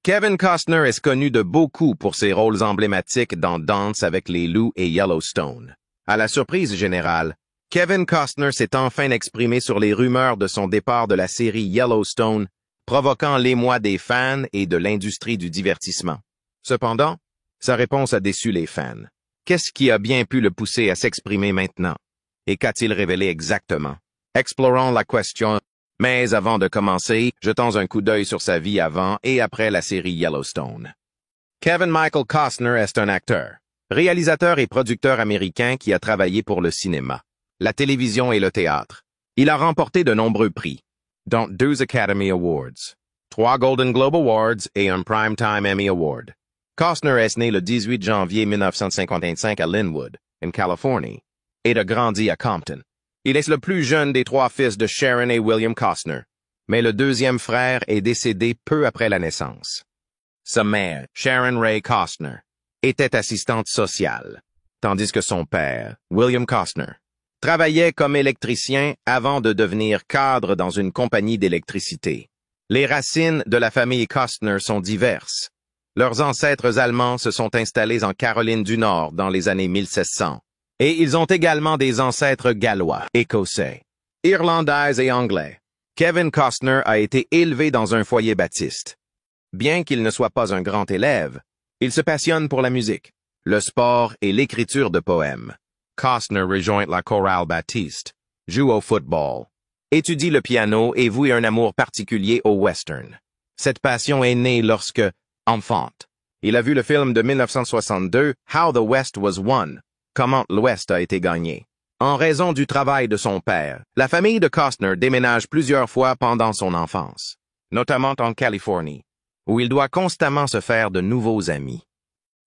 Kevin Costner est connu de beaucoup pour ses rôles emblématiques dans Danse avec les loups et Yellowstone. À la surprise générale, Kevin Costner s'est enfin exprimé sur les rumeurs de son départ de la série Yellowstone, provoquant l'émoi des fans et de l'industrie du divertissement. Cependant, sa réponse a déçu les fans. Qu'est-ce qui a bien pu le pousser à s'exprimer maintenant? Et qu'a-t-il révélé exactement? Explorons la question. Mais avant de commencer, jetons un coup d'œil sur sa vie avant et après la série Yellowstone. Kevin Michael Costner est un acteur, réalisateur et producteur américain qui a travaillé pour le cinéma, la télévision et le théâtre. Il a remporté de nombreux prix, dont 2 Academy Awards, 3 Golden Globe Awards et un Primetime Emmy Award. Costner est né le 18 janvier 1955 à Linwood, en Californie, et a grandi à Compton. Il est le plus jeune des 3 fils de Sharon et William Costner, mais le deuxième frère est décédé peu après la naissance. Sa mère, Sharon Ray Costner, était assistante sociale, tandis que son père, William Costner, travaillait comme électricien avant de devenir cadre dans une compagnie d'électricité. Les racines de la famille Costner sont diverses. Leurs ancêtres allemands se sont installés en Caroline du Nord dans les années 1600. Et ils ont également des ancêtres gallois, écossais, irlandais et anglais. Kevin Costner a été élevé dans un foyer baptiste. Bien qu'il ne soit pas un grand élève, il se passionne pour la musique, le sport et l'écriture de poèmes. Costner rejoint la chorale baptiste, joue au football, étudie le piano et voue un amour particulier au western. Cette passion est née lorsque, enfant, il a vu le film de 1962, How the West Was Won, Comment l'Ouest a été gagné. En raison du travail de son père, la famille de Costner déménage plusieurs fois pendant son enfance, notamment en Californie, où il doit constamment se faire de nouveaux amis.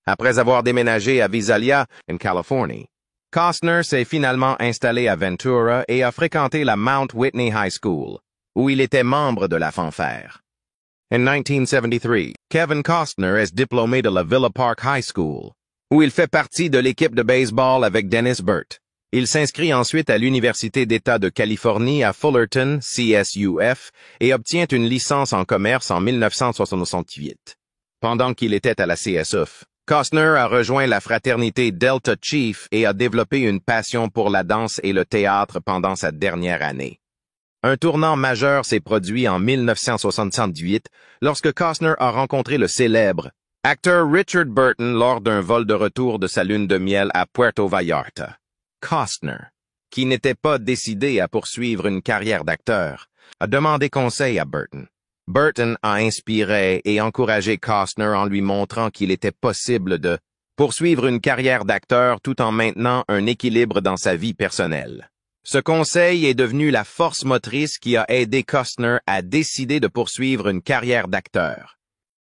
Après avoir déménagé à Visalia, en Californie, Costner s'est finalement installé à Ventura et a fréquenté la Mount Whitney High School, où il était membre de la fanfare. En 1973, Kevin Costner est diplômé de la Villa Park High School, où il fait partie de l'équipe de baseball avec Dennis Burt. Il s'inscrit ensuite à l'Université d'État de Californie à Fullerton, CSUF, et obtient une licence en commerce en 1968. Pendant qu'il était à la CSUF, Costner a rejoint la fraternité Delta Chief et a développé une passion pour la danse et le théâtre pendant sa dernière année. Un tournant majeur s'est produit en 1978 lorsque Costner a rencontré le célèbre acteur Richard Burton lors d'un vol de retour de sa lune de miel à Puerto Vallarta. Costner, qui n'était pas décidé à poursuivre une carrière d'acteur, a demandé conseil à Burton. Burton a inspiré et encouragé Costner en lui montrant qu'il était possible de poursuivre une carrière d'acteur tout en maintenant un équilibre dans sa vie personnelle. Ce conseil est devenu la force motrice qui a aidé Costner à décider de poursuivre une carrière d'acteur,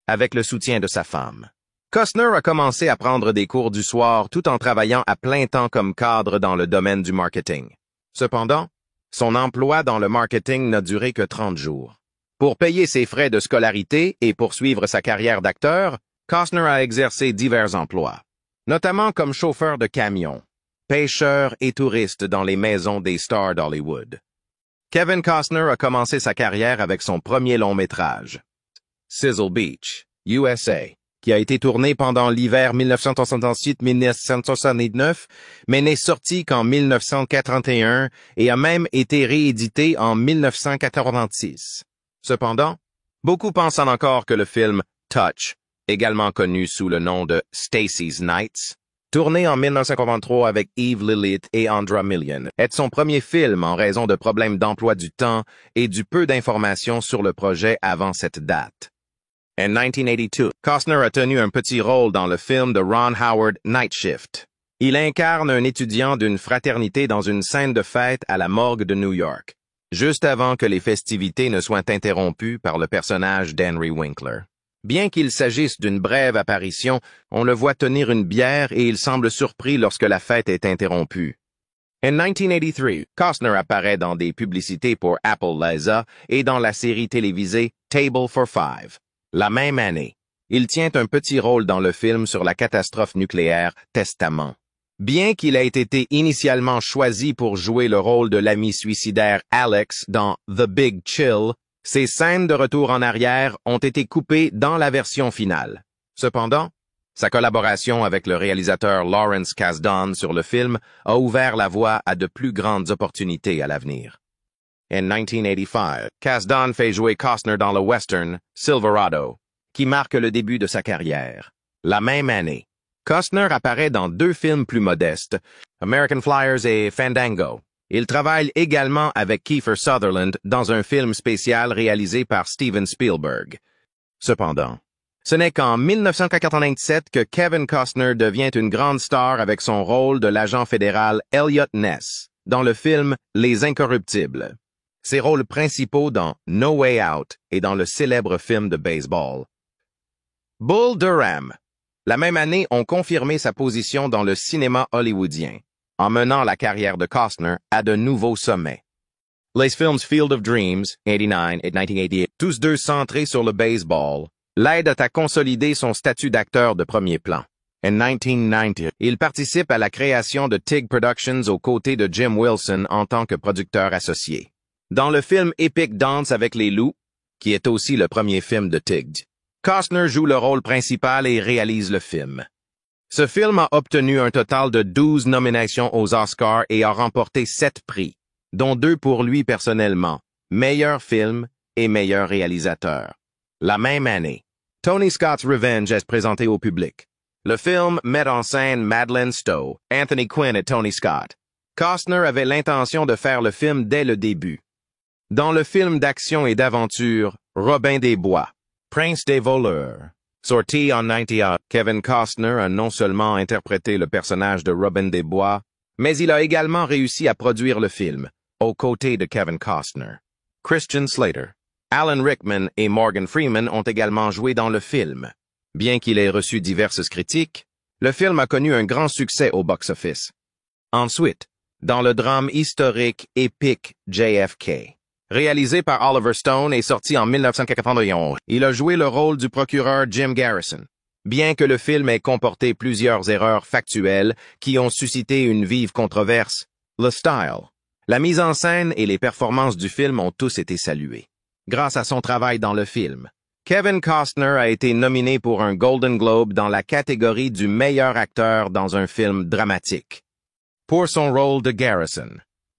avec le soutien de sa femme. Costner a commencé à prendre des cours du soir tout en travaillant à plein temps comme cadre dans le domaine du marketing. Cependant, son emploi dans le marketing n'a duré que 30 jours. Pour payer ses frais de scolarité et poursuivre sa carrière d'acteur, Costner a exercé divers emplois, notamment comme chauffeur de camion, pêcheur et touriste dans les maisons des stars d'Hollywood. Kevin Costner a commencé sa carrière avec son premier long-métrage, Sizzle Beach, USA, qui a été tourné pendant l'hiver 1968-1969, mais n'est sorti qu'en 1981 et a même été réédité en 1986. Cependant, beaucoup pensent encore que le film Touch, également connu sous le nom de Stacy's Nights, tourné en 1953 avec Eve Lilith et Andra Million, est son premier film en raison de problèmes d'emploi du temps et du peu d'informations sur le projet avant cette date. En 1982, Costner a tenu un petit rôle dans le film de Ron Howard, Night Shift. Il incarne un étudiant d'une fraternité dans une scène de fête à la morgue de New York, juste avant que les festivités ne soient interrompues par le personnage d'Henry Winkler. Bien qu'il s'agisse d'une brève apparition, on le voit tenir une bière et il semble surpris lorsque la fête est interrompue. En 1983, Costner apparaît dans des publicités pour Apple Lisa et dans la série télévisée Table for Five. La même année, il tient un petit rôle dans le film sur la catastrophe nucléaire Testament. Bien qu'il ait été initialement choisi pour jouer le rôle de l'ami suicidaire Alex dans The Big Chill, Ces scènes de retour en arrière ont été coupées dans la version finale. Cependant, sa collaboration avec le réalisateur Lawrence Kasdan sur le film a ouvert la voie à de plus grandes opportunités à l'avenir. En 1985, Kasdan fait jouer Costner dans le western Silverado, qui marque le début de sa carrière. La même année, Costner apparaît dans 2 films plus modestes, American Flyers et Fandango. Il travaille également avec Kiefer Sutherland dans un film spécial réalisé par Steven Spielberg. Cependant, ce n'est qu'en 1997 que Kevin Costner devient une grande star avec son rôle de l'agent fédéral Elliot Ness dans le film Les Incorruptibles. Ses rôles principaux dans No Way Out et dans le célèbre film de baseball. Bull Durham. La même année, ont confirmé sa position dans le cinéma hollywoodien, en menant la carrière de Costner à de nouveaux sommets. Les films Field of Dreams, 89 et 1988, tous deux centrés sur le baseball, l'aident à consolider son statut d'acteur de premier plan. En 1990, il participe à la création de Tig Productions aux côtés de Jim Wilson en tant que producteur associé. Dans le film épique Danse avec les loups, qui est aussi le premier film de Tig, Costner joue le rôle principal et réalise le film. Ce film a obtenu un total de 12 nominations aux Oscars et a remporté 7 prix, dont 2 pour lui personnellement, meilleur film et meilleur réalisateur. La même année, Tony Scott's Revenge est présenté au public. Le film met en scène Madeleine Stowe, Anthony Quinn et Tony Scott. Costner avait l'intention de faire le film dès le début. Dans le film d'action et d'aventure, Robin des Bois, Prince des voleurs, sorti en 1990, Kevin Costner a non seulement interprété le personnage de Robin des Bois, mais il a également réussi à produire le film, aux côtés de Kevin Costner. Christian Slater, Alan Rickman et Morgan Freeman ont également joué dans le film. Bien qu'il ait reçu diverses critiques, le film a connu un grand succès au box-office. Ensuite, dans le drame historique épique JFK, réalisé par Oliver Stone et sorti en 1991, il a joué le rôle du procureur Jim Garrison. Bien que le film ait comporté plusieurs erreurs factuelles qui ont suscité une vive controverse, le style, la mise en scène et les performances du film ont tous été salués. Grâce à son travail dans le film, Kevin Costner a été nominé pour un Golden Globe dans la catégorie du meilleur acteur dans un film dramatique. Pour son rôle de Garrison,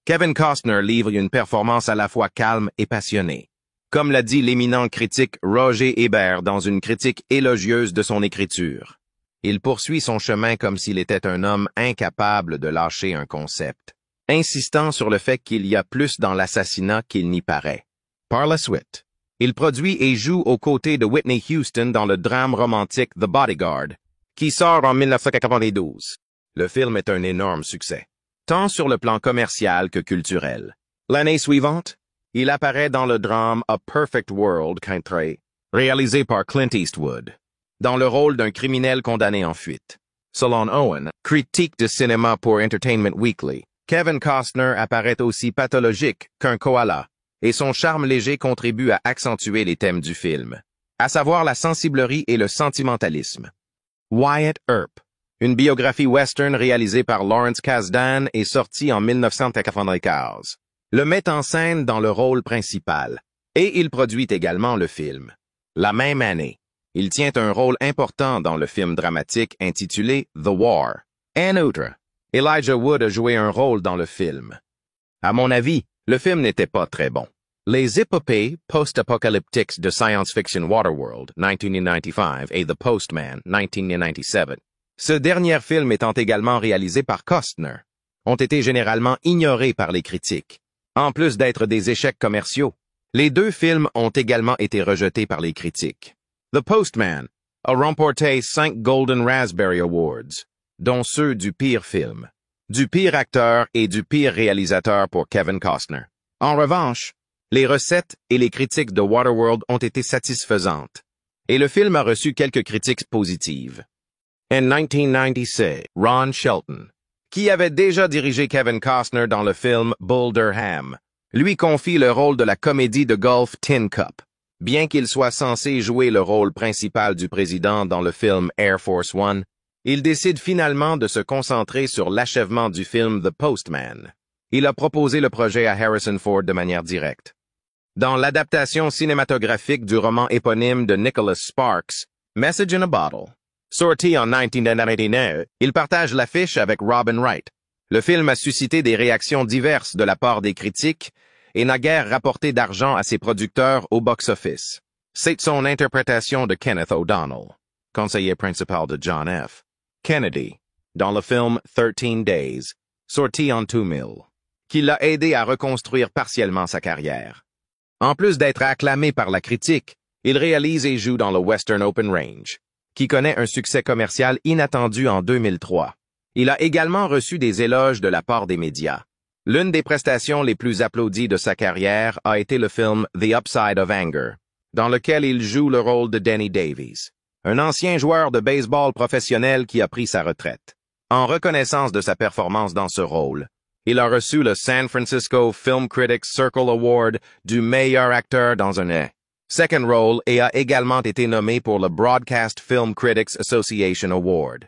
Kevin Costner livre une performance à la fois calme et passionnée. Comme l'a dit l'éminent critique Roger Ebert dans une critique élogieuse de son écriture, il poursuit son chemin comme s'il était un homme incapable de lâcher un concept, insistant sur le fait qu'il y a plus dans l'assassinat qu'il n'y paraît. Par la suite, il produit et joue aux côtés de Whitney Houston dans le drame romantique The Bodyguard, qui sort en 1992. Le film est un énorme succès, tant sur le plan commercial que culturel. L'année suivante, il apparaît dans le drame A Perfect World, réalisé par Clint Eastwood, dans le rôle d'un criminel condamné en fuite. Selon Owen, critique de cinéma pour Entertainment Weekly, Kevin Costner apparaît aussi pathologique qu'un koala, et son charme léger contribue à accentuer les thèmes du film, à savoir la sensiblerie et le sentimentalisme. Wyatt Earp, une biographie western réalisée par Lawrence Kasdan et sortie en 1995, le met en scène dans le rôle principal, et il produit également le film. La même année, il tient un rôle important dans le film dramatique intitulé The War. En outre, Elijah Wood a joué un rôle dans le film. À mon avis, le film n'était pas très bon. Les épopées post-apocalyptiques de science-fiction Waterworld, 1995, et The Postman, 1997, ce dernier film étant également réalisé par Costner, ont été généralement ignorés par les critiques. En plus d'être des échecs commerciaux, les 2 films ont également été rejetés par les critiques. The Postman a remporté 5 Golden Raspberry Awards, dont ceux du pire film, du pire acteur et du pire réalisateur pour Kevin Costner. En revanche, les recettes et les critiques de Waterworld ont été satisfaisantes, et le film a reçu quelques critiques positives. En 1996, Ron Shelton, qui avait déjà dirigé Kevin Costner dans le film Bull Durham, lui confie le rôle de la comédie de golf Tin Cup. Bien qu'il soit censé jouer le rôle principal du président dans le film Air Force One, il décide finalement de se concentrer sur l'achèvement du film The Postman. Il a proposé le projet à Harrison Ford de manière directe. Dans l'adaptation cinématographique du roman éponyme de Nicholas Sparks, Message in a Bottle. Sorti en 1999, il partage l'affiche avec Robin Wright. Le film a suscité des réactions diverses de la part des critiques et n'a guère rapporté d'argent à ses producteurs au box-office. C'est son interprétation de Kenneth O'Donnell, conseiller principal de John F. Kennedy, dans le film 13 Days, sorti en 2000, qui l'a aidé à reconstruire partiellement sa carrière. En plus d'être acclamé par la critique, il réalise et joue dans le Western Open Range, qui connaît un succès commercial inattendu en 2003. Il a également reçu des éloges de la part des médias. L'une des prestations les plus applaudies de sa carrière a été le film The Upside of Anger, dans lequel il joue le rôle de Denny Davies, un ancien joueur de baseball professionnel qui a pris sa retraite. En reconnaissance de sa performance dans ce rôle, il a reçu le San Francisco Film Critics Circle Award du meilleur acteur dans un second role et a également été nommé pour le Broadcast Film Critics Association Award.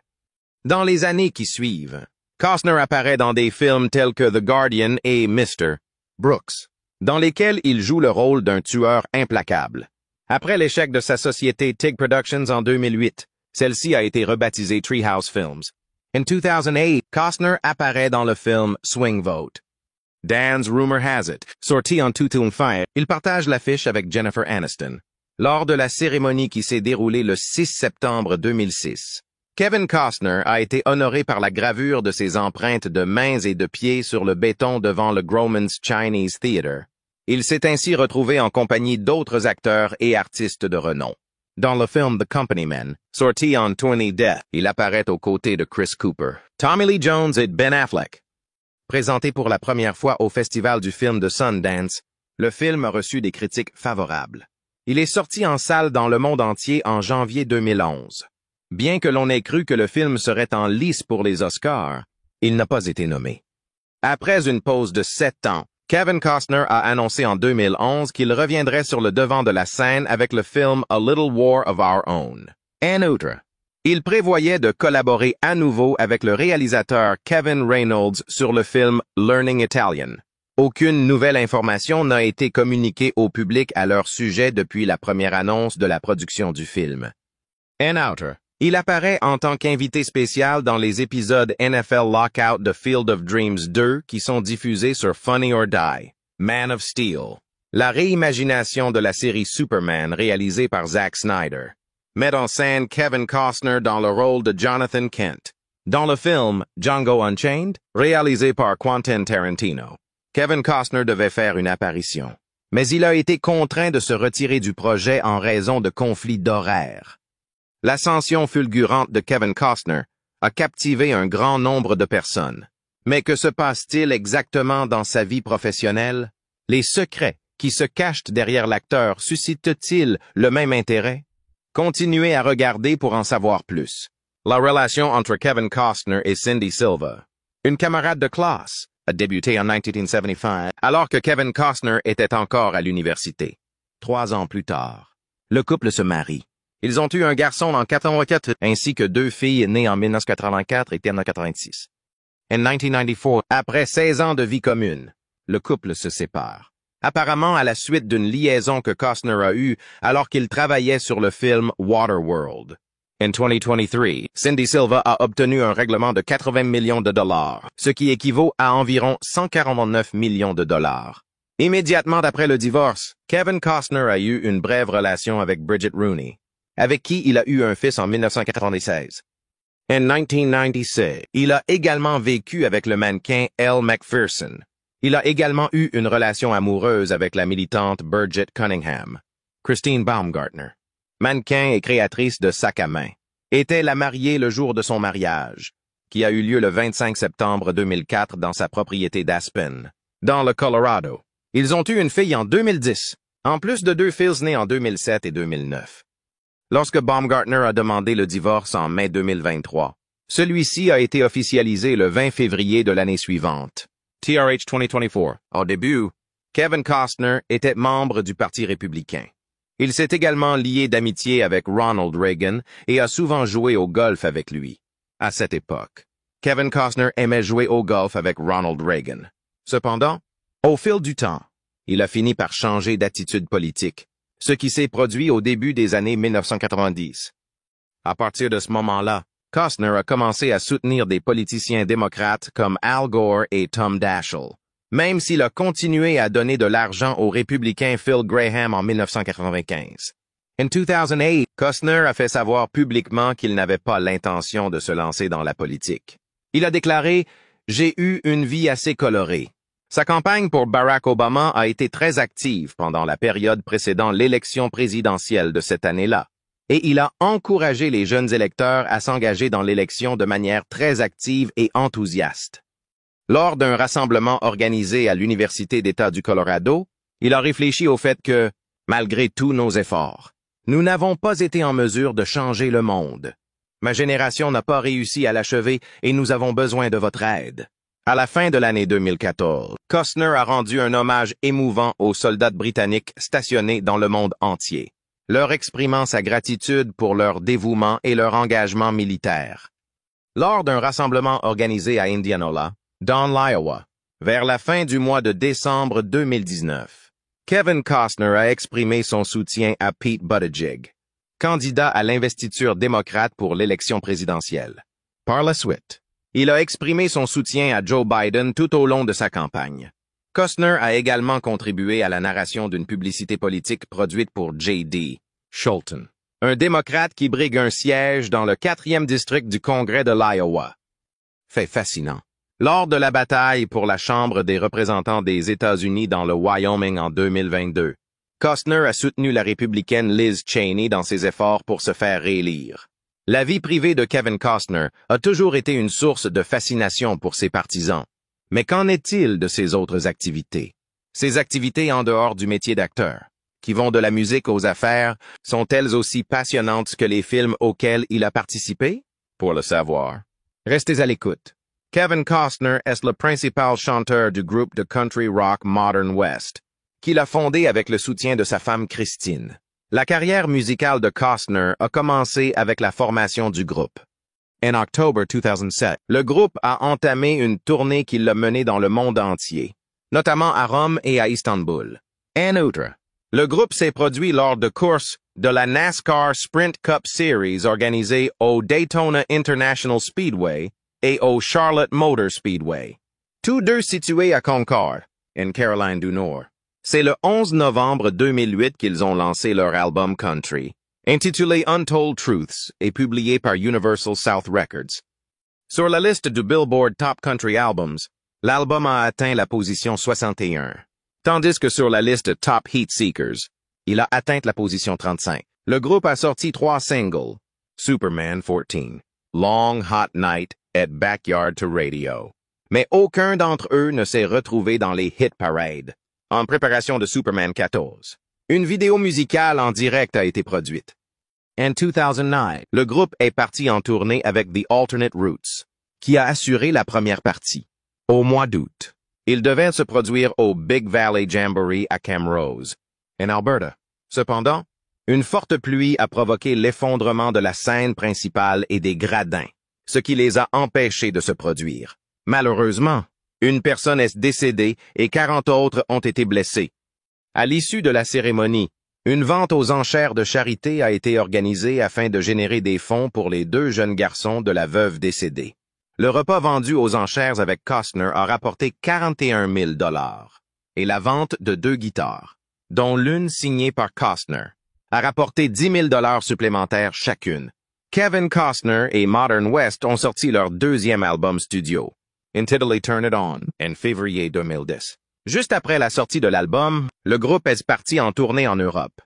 Dans les années qui suivent, Costner apparaît dans des films tels que The Guardian et Mr. Brooks, dans lesquels il joue le rôle d'un tueur implacable. Après l'échec de sa société TIG Productions en 2008, celle-ci a été rebaptisée Treehouse Films. En 2008, Costner apparaît dans le film Swing Vote. Dan's Rumor Has It, sorti en 2005, il partage l'affiche avec Jennifer Aniston, lors de la cérémonie qui s'est déroulée le 6 septembre 2006. Kevin Costner a été honoré par la gravure de ses empreintes de mains et de pieds sur le béton devant le Grauman's Chinese Theatre. Il s'est ainsi retrouvé en compagnie d'autres acteurs et artistes de renom. Dans le film The Company Men, sorti en 2010, il apparaît aux côtés de Chris Cooper, Tommy Lee Jones et Ben Affleck. Présenté pour la première fois au Festival du film de Sundance, le film a reçu des critiques favorables. Il est sorti en salle dans le monde entier en janvier 2011. Bien que l'on ait cru que le film serait en lice pour les Oscars, il n'a pas été nommé. Après une pause de 7 ans, Kevin Costner a annoncé en 2011 qu'il reviendrait sur le devant de la scène avec le film A Little War of Our Own. En outre, il prévoyait de collaborer à nouveau avec le réalisateur Kevin Reynolds sur le film Learning Italian. Aucune nouvelle information n'a été communiquée au public à leur sujet depuis la première annonce de la production du film. En outre, il apparaît en tant qu'invité spécial dans les épisodes NFL Lockout de Field of Dreams 2 qui sont diffusés sur Funny or Die, Man of Steel, la réimagination de la série Superman réalisée par Zack Snyder. Met en scène Kevin Costner dans le rôle de Jonathan Kent. Dans le film Django Unchained, réalisé par Quentin Tarantino, Kevin Costner devait faire une apparition, mais il a été contraint de se retirer du projet en raison de conflits d'horaires. L'ascension fulgurante de Kevin Costner a captivé un grand nombre de personnes. Mais que se passe-t-il exactement dans sa vie professionnelle? Les secrets qui se cachent derrière l'acteur suscitent-ils le même intérêt? Continuez à regarder pour en savoir plus. La relation entre Kevin Costner et Cindy Silva, une camarade de classe, a débuté en 1975 alors que Kevin Costner était encore à l'université. 3 ans plus tard, le couple se marie. Ils ont eu un garçon en 1984 ainsi que 2 filles nées en 1984 et 1986. En 1994, après 16 ans de vie commune, le couple se sépare. Apparemment à la suite d'une liaison que Costner a eue alors qu'il travaillait sur le film Waterworld. En 2023, Cindy Silva a obtenu un règlement de 80 millions de dollars, ce qui équivaut à environ 149 millions de dollars. Immédiatement après le divorce, Kevin Costner a eu une brève relation avec Bridget Rooney, avec qui il a eu un fils en 1996. En 1996, il a également vécu avec le mannequin Elle Macpherson. Il a également eu une relation amoureuse avec la militante Bridget Cunningham. Christine Baumgartner, mannequin et créatrice de sacs à main, était la mariée le jour de son mariage, qui a eu lieu le 25 septembre 2004 dans sa propriété d'Aspen, dans le Colorado. Ils ont eu une fille en 2010, en plus de 2 fils nés en 2007 et 2009. Lorsque Baumgartner a demandé le divorce en mai 2023, celui-ci a été officialisé le 20 février de l'année suivante. TRH 2024. Au début, Kevin Costner était membre du Parti républicain. Il s'est également lié d'amitié avec Ronald Reagan et a souvent joué au golf avec lui. À cette époque, Kevin Costner aimait jouer au golf avec Ronald Reagan. Cependant, au fil du temps, il a fini par changer d'attitude politique, ce qui s'est produit au début des années 1990. À partir de ce moment-là, Costner a commencé à soutenir des politiciens démocrates comme Al Gore et Tom Daschle, même s'il a continué à donner de l'argent au républicain Phil Graham en 1995. En 2008, Costner a fait savoir publiquement qu'il n'avait pas l'intention de se lancer dans la politique. Il a déclaré « J'ai eu une vie assez colorée ». Sa campagne pour Barack Obama a été très active pendant la période précédant l'élection présidentielle de cette année-là, et il a encouragé les jeunes électeurs à s'engager dans l'élection de manière très active et enthousiaste. Lors d'un rassemblement organisé à l'Université d'État du Colorado, il a réfléchi au fait que, malgré tous nos efforts, nous n'avons pas été en mesure de changer le monde. Ma génération n'a pas réussi à l'achever et nous avons besoin de votre aide. À la fin de l'année 2014, Costner a rendu un hommage émouvant aux soldats britanniques stationnés dans le monde entier, leur exprimant sa gratitude pour leur dévouement et leur engagement militaire. Lors d'un rassemblement organisé à Indianola, dans l'Iowa, vers la fin du mois de décembre 2019, Kevin Costner a exprimé son soutien à Pete Buttigieg, candidat à l'investiture démocrate pour l'élection présidentielle. Par la suite, il a exprimé son soutien à Joe Biden tout au long de sa campagne. Costner a également contribué à la narration d'une publicité politique produite pour J.D. Scholten, un démocrate qui brigue un siège dans le 4e district du Congrès de l'Iowa. Fait fascinant. Lors de la bataille pour la Chambre des représentants des États-Unis dans le Wyoming en 2022, Costner a soutenu la républicaine Liz Cheney dans ses efforts pour se faire réélire. La vie privée de Kevin Costner a toujours été une source de fascination pour ses partisans. Mais qu'en est-il de ses autres activités? Ses activités en dehors du métier d'acteur, qui vont de la musique aux affaires, sont-elles aussi passionnantes que les films auxquels il a participé? Pour le savoir, restez à l'écoute. Kevin Costner est le principal chanteur du groupe de country rock Modern West, qu'il a fondé avec le soutien de sa femme Christine. La carrière musicale de Costner a commencé avec la formation du groupe. En octobre 2007, le groupe a entamé une tournée qui l'a mené dans le monde entier, notamment à Rome et à Istanbul. En outre, le groupe s'est produit lors de courses de la NASCAR Sprint Cup Series organisée au Daytona International Speedway et au Charlotte Motor Speedway, tous deux situés à Concord, en Caroline du Nord. C'est le 11 novembre 2008 qu'ils ont lancé leur album country, intitulé Untold Truths et publié par Universal South Records. Sur la liste du Billboard Top Country Albums, l'album a atteint la position 61, tandis que sur la liste Top Heat Seekers, il a atteint la position 35. Le groupe a sorti 3 singles, Superman 14, Long Hot Night et Backyard to Radio. Mais aucun d'entre eux ne s'est retrouvé dans les hit parades, en préparation de Superman 14. Une vidéo musicale en direct a été produite. En 2009, le groupe est parti en tournée avec The Alternate Roots, qui a assuré la première partie. Au mois d'août, il devait se produire au Big Valley Jamboree à Camrose, en Alberta. Cependant, une forte pluie a provoqué l'effondrement de la scène principale et des gradins, ce qui les a empêchés de se produire. Malheureusement, une personne est décédée et 40 autres ont été blessés. À l'issue de la cérémonie, une vente aux enchères de charité a été organisée afin de générer des fonds pour les 2 jeunes garçons de la veuve décédée. Le repas vendu aux enchères avec Costner a rapporté 41 000 $ et la vente de 2 guitares, dont l'une signée par Costner, a rapporté 10 000 $ supplémentaires chacune. Kevin Costner et Modern West ont sorti leur 2e album studio, intitulé Turn It On, en février 2010. Juste après la sortie de l'album, le groupe est parti en tournée en Europe.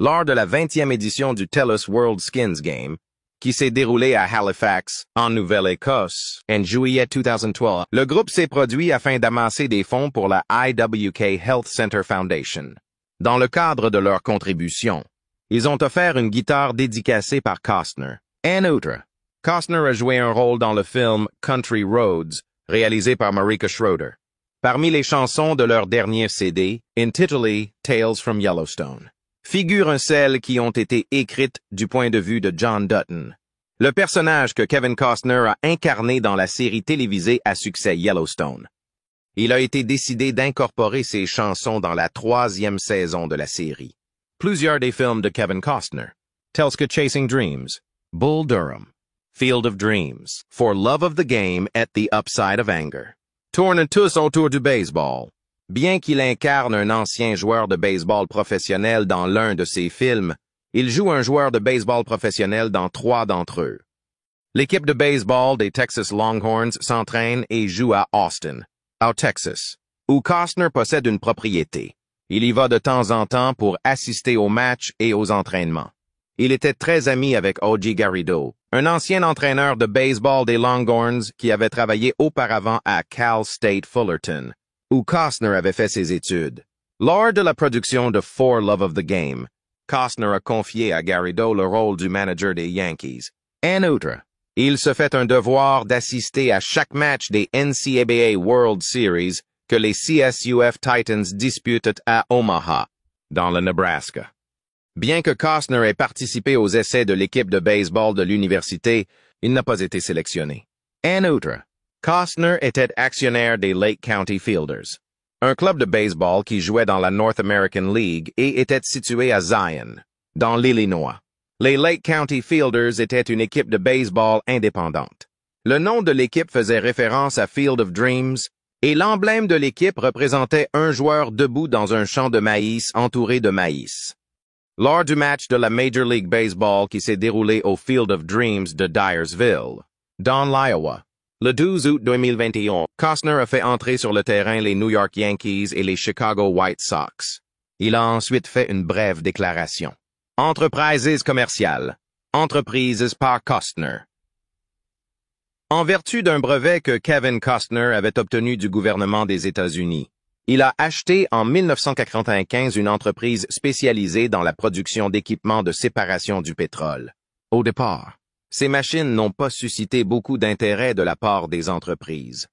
Lors de la 20e édition du TELUS World Skins Game, qui s'est déroulée à Halifax, en Nouvelle-Écosse, en juillet 2012, le groupe s'est produit afin d'amasser des fonds pour la IWK Health Center Foundation. Dans le cadre de leur contribution, ils ont offert une guitare dédicacée par Costner. En outre, Costner a joué un rôle dans le film Country Roads, réalisé par Marika Schroeder. Parmi les chansons de leur dernier CD, intitulé Tales from Yellowstone, figurent celles qui ont été écrites du point de vue de John Dutton, le personnage que Kevin Costner a incarné dans la série télévisée à succès Yellowstone. Il a été décidé d'incorporer ces chansons dans la 3e saison de la série. Plusieurs des films de Kevin Costner: Telska Chasing Dreams, Bull Durham, Field of Dreams, For Love of the Game et The Upside of Anger tournent tous autour du baseball. Bien qu'il incarne un ancien joueur de baseball professionnel dans l'un de ses films, il joue un joueur de baseball professionnel dans 3 d'entre eux. L'équipe de baseball des Texas Longhorns s'entraîne et joue à Austin, au Texas, où Costner possède une propriété. Il y va de temps en temps pour assister aux matchs et aux entraînements. Il était très ami avec O.G. Garrido, un ancien entraîneur de baseball des Longhorns qui avait travaillé auparavant à Cal State Fullerton, où Costner avait fait ses études. Lors de la production de For Love of the Game, Costner a confié à Garrido le rôle du manager des Yankees. En outre, il se fait un devoir d'assister à chaque match des NCAA World Series que les CSUF Titans disputent à Omaha, dans le Nebraska. Bien que Costner ait participé aux essais de l'équipe de baseball de l'université, il n'a pas été sélectionné. En outre, Costner était actionnaire des Lake County Fielders, un club de baseball qui jouait dans la North American League et était situé à Zion, dans l'Illinois. Les Lake County Fielders étaient une équipe de baseball indépendante. Le nom de l'équipe faisait référence à Field of Dreams, et l'emblème de l'équipe représentait un joueur debout dans un champ de maïs entouré de maïs. Lors du match de la Major League Baseball qui s'est déroulé au Field of Dreams de Dyersville, dans l'Iowa, le 12 août 2021, Costner a fait entrer sur le terrain les New York Yankees et les Chicago White Sox. Il a ensuite fait une brève déclaration. Entreprises commerciales. Entreprises par Costner. En vertu d'un brevet que Kevin Costner avait obtenu du gouvernement des États-Unis, il a acheté en 1995 une entreprise spécialisée dans la production d'équipements de séparation du pétrole. Au départ, ces machines n'ont pas suscité beaucoup d'intérêt de la part des entreprises.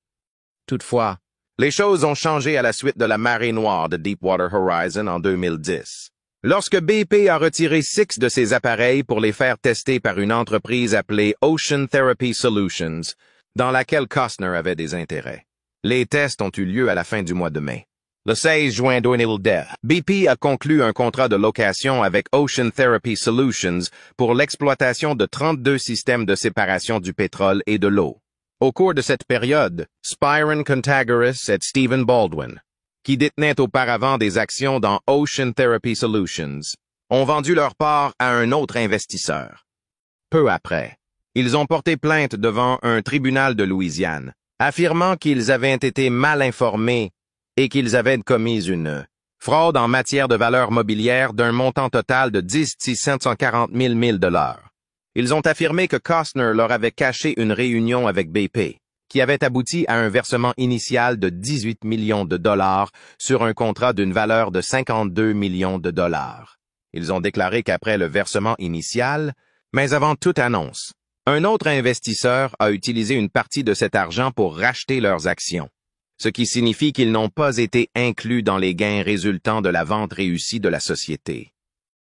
Toutefois, les choses ont changé à la suite de la marée noire de Deepwater Horizon en 2010. Lorsque BP a retiré 6 de ses appareils pour les faire tester par une entreprise appelée Ocean Therapy Solutions, dans laquelle Costner avait des intérêts. Les tests ont eu lieu à la fin du mois de mai. Le 16 juin 2010, BP a conclu un contrat de location avec Ocean Therapy Solutions pour l'exploitation de 32 systèmes de séparation du pétrole et de l'eau. Au cours de cette période, Spyron Contagoras et Stephen Baldwin, qui détenaient auparavant des actions dans Ocean Therapy Solutions, ont vendu leur part à un autre investisseur. Peu après, ils ont porté plainte devant un tribunal de Louisiane, affirmant qu'ils avaient été mal informés et qu'ils avaient commis une fraude en matière de valeur mobilière d'un montant total de 740 000 $. Ils ont affirmé que Costner leur avait caché une réunion avec BP, qui avait abouti à un versement initial de 18 millions de dollars sur un contrat d'une valeur de 52 millions de dollars. Ils ont déclaré qu'après le versement initial, mais avant toute annonce, un autre investisseur a utilisé une partie de cet argent pour racheter leurs actions, ce qui signifie qu'ils n'ont pas été inclus dans les gains résultant de la vente réussie de la société.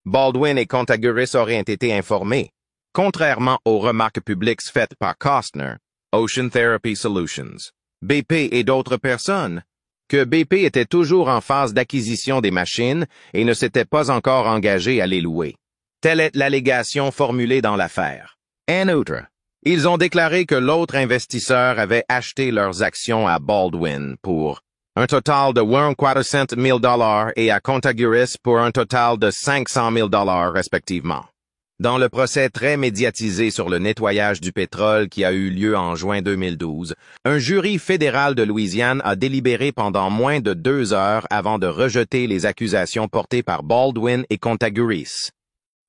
Baldwin et Contaguris auraient été informés, contrairement aux remarques publiques faites par Costner, Ocean Therapy Solutions, BP et d'autres personnes, que BP était toujours en phase d'acquisition des machines et ne s'était pas encore engagé à les louer. Telle est l'allégation formulée dans l'affaire. En outre, ils ont déclaré que l'autre investisseur avait acheté leurs actions à Baldwin pour un total de 400 000 $ et à Contaguris pour un total de 500 000 $ respectivement. Dans le procès très médiatisé sur le nettoyage du pétrole qui a eu lieu en juin 2012, un jury fédéral de Louisiane a délibéré pendant moins de 2 heures avant de rejeter les accusations portées par Baldwin et Contaguris.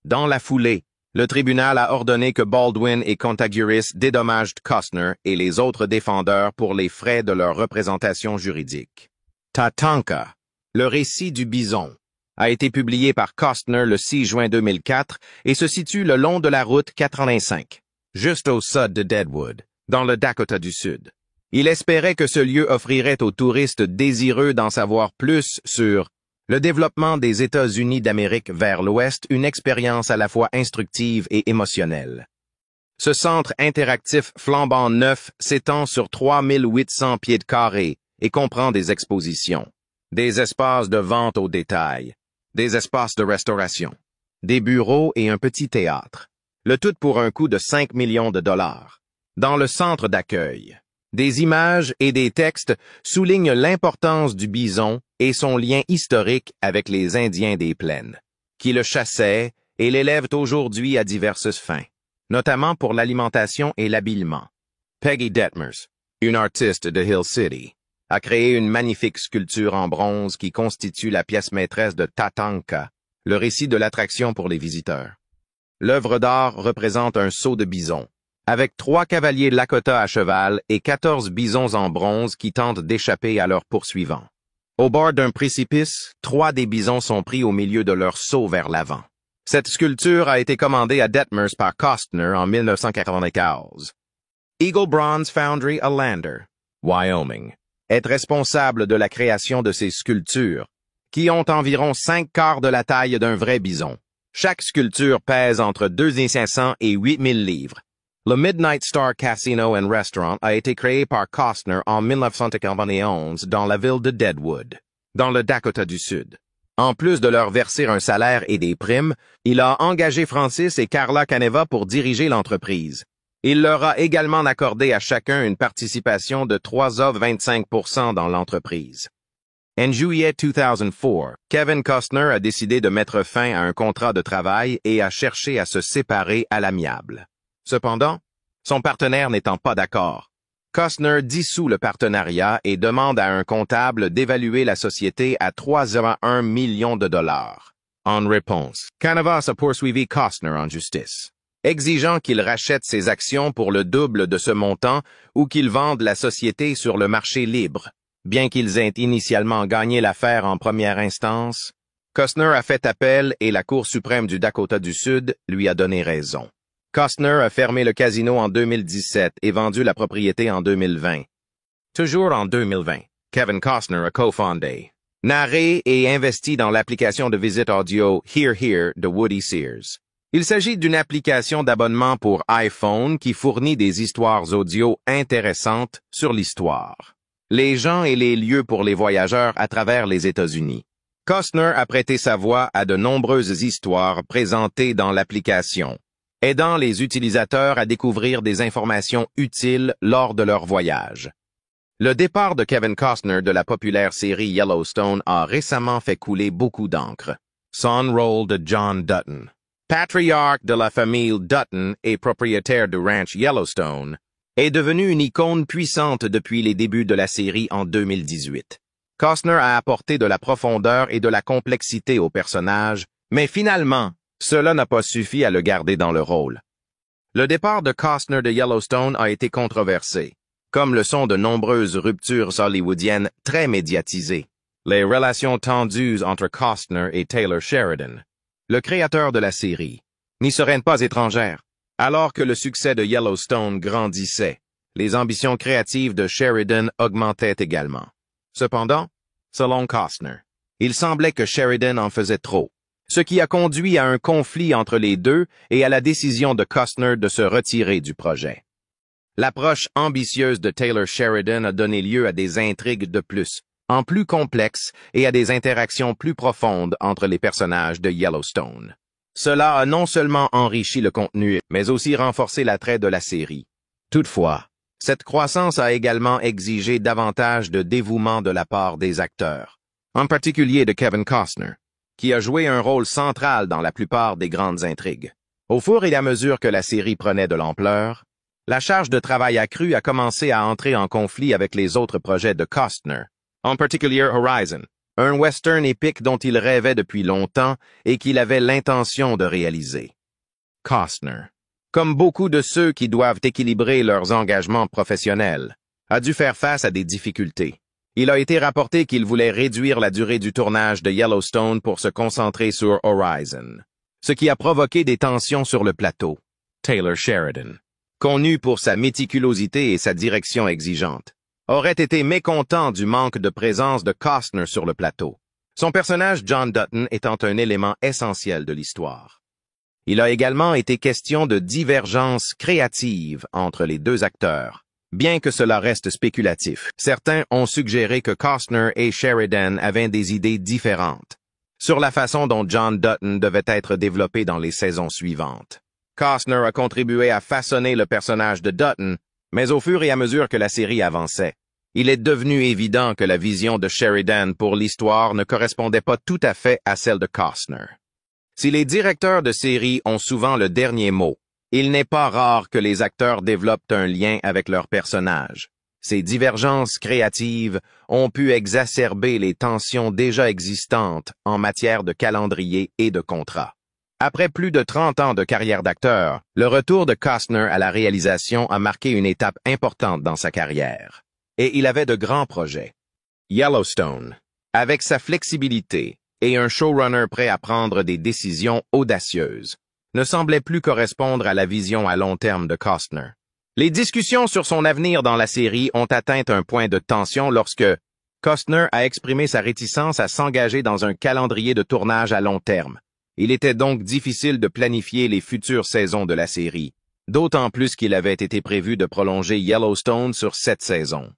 Dans la foulée, le tribunal a ordonné que Baldwin et Contaguris dédommagent Costner et les autres défendeurs pour les frais de leur représentation juridique. Tatanka, le récit du bison, a été publié par Costner le 6 juin 2004 et se situe le long de la route 85, juste au sud de Deadwood, dans le Dakota du Sud. Il espérait que ce lieu offrirait aux touristes désireux d'en savoir plus sur le développement des États-Unis d'Amérique vers l'Ouest, une expérience à la fois instructive et émotionnelle. Ce centre interactif flambant neuf s'étend sur 3800 pieds carrés et comprend des expositions, des espaces de vente au détail, des espaces de restauration, des bureaux et un petit théâtre. Le tout pour un coût de 5 millions de dollars. Dans le centre d'accueil, des images et des textes soulignent l'importance du bison et son lien historique avec les Indiens des plaines, qui le chassaient et l'élèvent aujourd'hui à diverses fins, notamment pour l'alimentation et l'habillement. Peggy Detmers, une artiste de Hill City, a créé une magnifique sculpture en bronze qui constitue la pièce maîtresse de Tatanka, le récit de l'attraction pour les visiteurs. L'œuvre d'art représente un sceau de bison, avec 3 cavaliers Lakota à cheval et 14 bisons en bronze qui tentent d'échapper à leurs poursuivants. Au bord d'un précipice, 3 des bisons sont pris au milieu de leur saut vers l'avant. Cette sculpture a été commandée à Detmers par Costner en 1995. Eagle Bronze Foundry à Lander, Wyoming, est responsable de la création de ces sculptures, qui ont environ 5/4 de la taille d'un vrai bison. Chaque sculpture pèse entre 2,500 et 8 000 livres. Le Midnight Star Casino and Restaurant a été créé par Costner en 1991 dans la ville de Deadwood, dans le Dakota du Sud. En plus de leur verser un salaire et des primes, il a engagé Francis et Carla Caneva pour diriger l'entreprise. Il leur a également accordé à chacun une participation de 3,25% dans l'entreprise. En juillet 2004, Kevin Costner a décidé de mettre fin à un contrat de travail et a cherché à se séparer à l'amiable. Cependant, son partenaire n'étant pas d'accord, Costner dissout le partenariat et demande à un comptable d'évaluer la société à 3,1 millions de dollars. En réponse, Canevas a poursuivi Costner en justice, exigeant qu'il rachète ses actions pour le double de ce montant ou qu'il vende la société sur le marché libre. Bien qu'ils aient initialement gagné l'affaire en première instance, Costner a fait appel et la Cour suprême du Dakota du Sud lui a donné raison. Costner a fermé le casino en 2017 et vendu la propriété en 2020. Toujours en 2020, Kevin Costner a cofondé, narré et investi dans l'application de visite audio Hear Hear de Woody Sears. Il s'agit d'une application d'abonnement pour iPhone qui fournit des histoires audio intéressantes sur l'histoire, les gens et les lieux pour les voyageurs à travers les États-Unis. Costner a prêté sa voix à de nombreuses histoires présentées dans l'application, aidant les utilisateurs à découvrir des informations utiles lors de leur voyage. Le départ de Kevin Costner de la populaire série Yellowstone a récemment fait couler beaucoup d'encre. Son rôle de John Dutton, patriarche de la famille Dutton et propriétaire du ranch Yellowstone, est devenu une icône puissante depuis les débuts de la série en 2018. Costner a apporté de la profondeur et de la complexité au personnage, mais finalement, cela n'a pas suffi à le garder dans le rôle. Le départ de Costner de Yellowstone a été controversé, comme le sont de nombreuses ruptures hollywoodiennes très médiatisées. Les relations tendues entre Costner et Taylor Sheridan, le créateur de la série, n'y seraient pas étrangères. Alors que le succès de Yellowstone grandissait, les ambitions créatives de Sheridan augmentaient également. Cependant, selon Costner, il semblait que Sheridan en faisait trop, ce qui a conduit à un conflit entre les deux et à la décision de Costner de se retirer du projet. L'approche ambitieuse de Taylor Sheridan a donné lieu à des intrigues de plus, en plus complexes et à des interactions plus profondes entre les personnages de Yellowstone. Cela a non seulement enrichi le contenu, mais aussi renforcé l'attrait de la série. Toutefois, cette croissance a également exigé davantage de dévouement de la part des acteurs, en particulier de Kevin Costner, qui a joué un rôle central dans la plupart des grandes intrigues. Au fur et à mesure que la série prenait de l'ampleur, la charge de travail accrue a commencé à entrer en conflit avec les autres projets de Costner, en particulier Horizon, un western épique dont il rêvait depuis longtemps et qu'il avait l'intention de réaliser. Costner, comme beaucoup de ceux qui doivent équilibrer leurs engagements professionnels, a dû faire face à des difficultés. Il a été rapporté qu'il voulait réduire la durée du tournage de Yellowstone pour se concentrer sur Horizon, ce qui a provoqué des tensions sur le plateau. Taylor Sheridan, connu pour sa méticulosité et sa direction exigeante, aurait été mécontent du manque de présence de Costner sur le plateau, son personnage John Dutton étant un élément essentiel de l'histoire. Il a également été question de divergences créatives entre les deux acteurs, Bien que cela reste spéculatif, certains ont suggéré que Costner et Sheridan avaient des idées différentes sur la façon dont John Dutton devait être développé dans les saisons suivantes. Costner a contribué à façonner le personnage de Dutton, mais au fur et à mesure que la série avançait, il est devenu évident que la vision de Sheridan pour l'histoire ne correspondait pas tout à fait à celle de Costner. Si les directeurs de série ont souvent le dernier mot, il n'est pas rare que les acteurs développent un lien avec leurs personnages. Ces divergences créatives ont pu exacerber les tensions déjà existantes en matière de calendrier et de contrat. Après plus de 30 ans de carrière d'acteur, le retour de Costner à la réalisation a marqué une étape importante dans sa carrière. Et il avait de grands projets. Yellowstone, avec sa flexibilité et un showrunner prêt à prendre des décisions audacieuses, ne semblait plus correspondre à la vision à long terme de Costner. Les discussions sur son avenir dans la série ont atteint un point de tension lorsque Costner a exprimé sa réticence à s'engager dans un calendrier de tournage à long terme. Il était donc difficile de planifier les futures saisons de la série, d'autant plus qu'il avait été prévu de prolonger Yellowstone sur 7 saisons.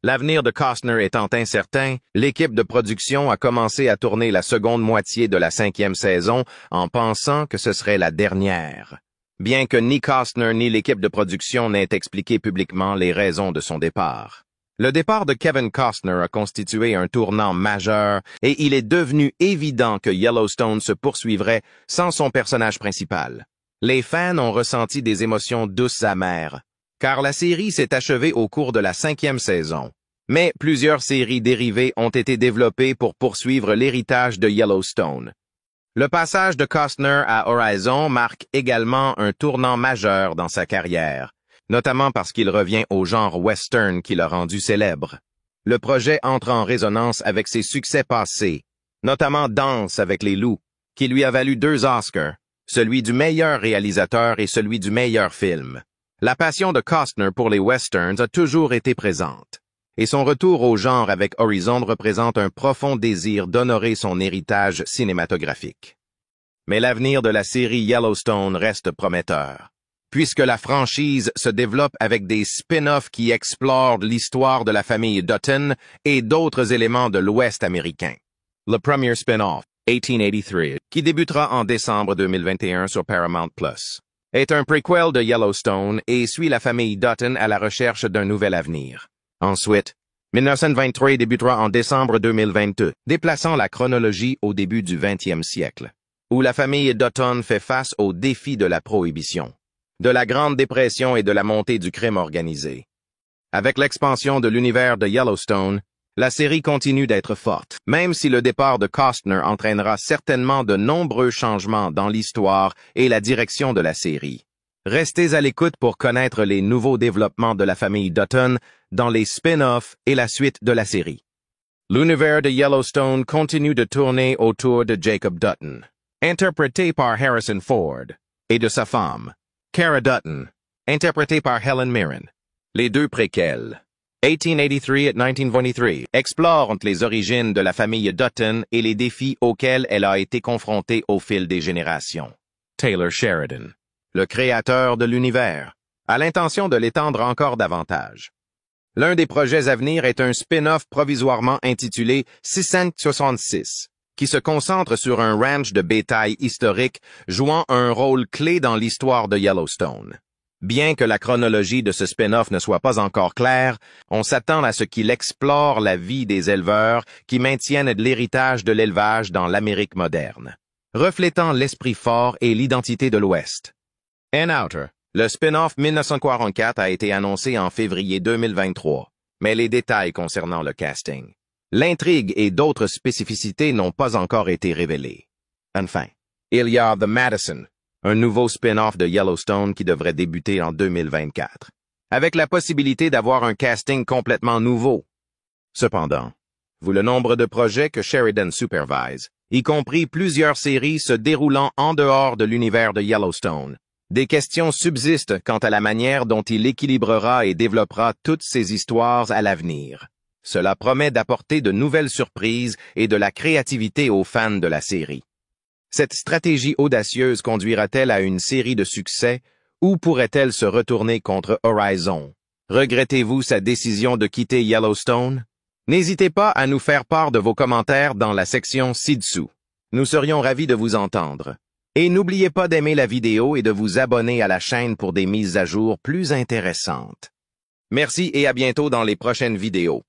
L'avenir de Costner étant incertain, l'équipe de production a commencé à tourner la seconde moitié de la 5e saison en pensant que ce serait la dernière, bien que ni Costner ni l'équipe de production n'aient expliqué publiquement les raisons de son départ. Le départ de Kevin Costner a constitué un tournant majeur et il est devenu évident que Yellowstone se poursuivrait sans son personnage principal. Les fans ont ressenti des émotions douces amères, car la série s'est achevée au cours de la 5e saison. Mais plusieurs séries dérivées ont été développées pour poursuivre l'héritage de Yellowstone. Le passage de Costner à Horizon marque également un tournant majeur dans sa carrière, notamment parce qu'il revient au genre western qui l'a rendu célèbre. Le projet entre en résonance avec ses succès passés, notamment Danse avec les loups, qui lui a valu 2 Oscars, celui du meilleur réalisateur et celui du meilleur film. La passion de Costner pour les westerns a toujours été présente, et son retour au genre avec Horizon représente un profond désir d'honorer son héritage cinématographique. Mais l'avenir de la série Yellowstone reste prometteur, puisque la franchise se développe avec des spin-offs qui explorent l'histoire de la famille Dutton et d'autres éléments de l'Ouest américain. Le premier spin-off, 1883, qui débutera en décembre 2021 sur Paramount+, est un prequel de Yellowstone et suit la famille Dutton à la recherche d'un nouvel avenir. Ensuite, 1923 débutera en décembre 2022, déplaçant la chronologie au début du 20e siècle, où la famille Dutton fait face aux défis de la prohibition, de la Grande Dépression et de la montée du crime organisé. Avec l'expansion de l'univers de Yellowstone, la série continue d'être forte, même si le départ de Costner entraînera certainement de nombreux changements dans l'histoire et la direction de la série. Restez à l'écoute pour connaître les nouveaux développements de la famille Dutton dans les spin-offs et la suite de la série. L'univers de Yellowstone continue de tourner autour de Jacob Dutton, interprété par Harrison Ford, et de sa femme, Cara Dutton, interprétée par Helen Mirren. Les 2 préquels, 1883 et 1923, explorent les origines de la famille Dutton et les défis auxquels elle a été confrontée au fil des générations. Taylor Sheridan, le créateur de l'univers, a l'intention de l'étendre encore davantage. L'un des projets à venir est un spin-off provisoirement intitulé 666, qui se concentre sur un ranch de bétail historique jouant un rôle clé dans l'histoire de Yellowstone. Bien que la chronologie de ce spin-off ne soit pas encore claire, on s'attend à ce qu'il explore la vie des éleveurs qui maintiennent l'héritage de l'élevage dans l'Amérique moderne, reflétant l'esprit fort et l'identité de l'Ouest. Ann Outer, le spin-off 1944 a été annoncé en février 2023, mais les détails concernant le casting, l'intrigue et d'autres spécificités n'ont pas encore été révélés. Enfin, il y a The Madison, un nouveau spin-off de Yellowstone qui devrait débuter en 2024, avec la possibilité d'avoir un casting complètement nouveau. Cependant, vu le nombre de projets que Sheridan supervise, y compris plusieurs séries se déroulant en dehors de l'univers de Yellowstone, des questions subsistent quant à la manière dont il équilibrera et développera toutes ces histoires à l'avenir. Cela promet d'apporter de nouvelles surprises et de la créativité aux fans de la série. Cette stratégie audacieuse conduira-t-elle à une série de succès ou pourrait-elle se retourner contre Horizon, Regrettez-vous sa décision de quitter Yellowstone? N'hésitez pas à nous faire part de vos commentaires dans la section ci-dessous. Nous serions ravis de vous entendre. Et n'oubliez pas d'aimer la vidéo et de vous abonner à la chaîne pour des mises à jour plus intéressantes. Merci et à bientôt dans les prochaines vidéos.